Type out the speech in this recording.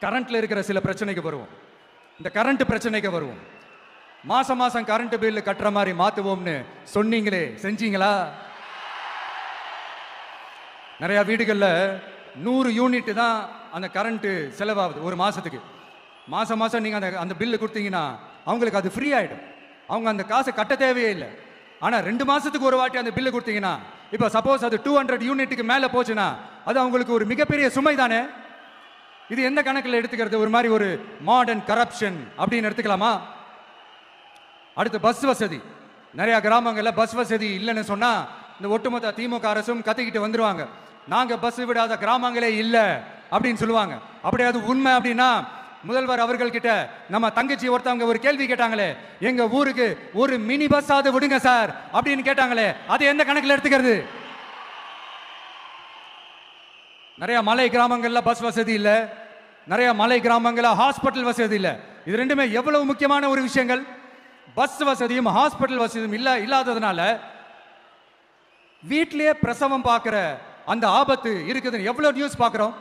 கரண்ட்ல இருக்கிற சில பிரச்சனைக்கு வருவோம். இந்த கரண்ட் பிரச்சனைக்கு வருவோம். மாசம் மாசம் கரண்ட் பில் கட்டுற மாதிரி மாத்துவோம்னு சொன்னீங்களே, செஞ்சீங்களா? நிறைய வீடுகள்ல 100 யூனிட் தான் அந்த கரண்ட் செலவாகுது ஒரு மாசத்துக்கு. மாசம் மாசம் நீங்க அந்த பில்லு கொடுத்தீங்கன்னா அவங்களுக்கு அது ஃப்ரீ ஆயிடும். அவங்க அந்த காசை கட்ட தேவையே இல்லை. ஆனா 2 மாசத்துக்கு ஒரு வாட்டி அந்த பில்லு கொடுத்தீங்கன்னா, இப்போ சப்போஸ் அது 200 யூனிட்டுக்கு மேல போச்சுன்னா அது அவங்களுக்கு ஒரு மிகப்பெரிய சுமை தானே. இது எந்த கணக்கில் எடுத்துக்கிறது? ஒரு மாதிரி ஒரு மாடர்ன் கரப்ஷன் அப்படின்னு எடுத்துக்கலாமா? அடுத்து பஸ் வசதி. நிறைய கிராமங்களில் பஸ் வசதி இல்லைன்னு சொன்னா இந்த ஒட்டுமொத்த திமுக அரசும் கத்திக்கிட்டு வந்துருவாங்க. நாங்க பஸ் விடாத கிராமங்களே இல்லை அப்படின்னு சொல்லுவாங்க. அப்படி அது உண்மை அப்படின்னா முதல்வர் அவர்கள் கிட்ட நம்ம தங்கச்சி ஒருத்தவங்க ஒரு கேள்வி கேட்டாங்களே, எங்க ஊருக்கு ஒரு மினி பஸ் ஆவது விடுங்க சார் அப்படின்னு கேட்டாங்களே, அது எந்த கணக்கில் எடுத்துக்கிறது? நிறைய மலை கிராமங்கள்ல பஸ் வசதி இல்லை, நிறைய மலை கிராமங்கள்ல ஹாஸ்பிட்டல் வசதி இல்லை. இது ரெண்டுமே எவ்வளவு முக்கியமான ஒரு விஷயங்கள். பஸ் வசதியும் ஹாஸ்பிட்டல் வசதியும் இல்லாததுனால வீட்டிலேயே பிரசவம் பார்க்கிற அந்த ஆபத்து இருக்குதுன்னு எவ்வளவு நியூஸ் பார்க்கிறோம்.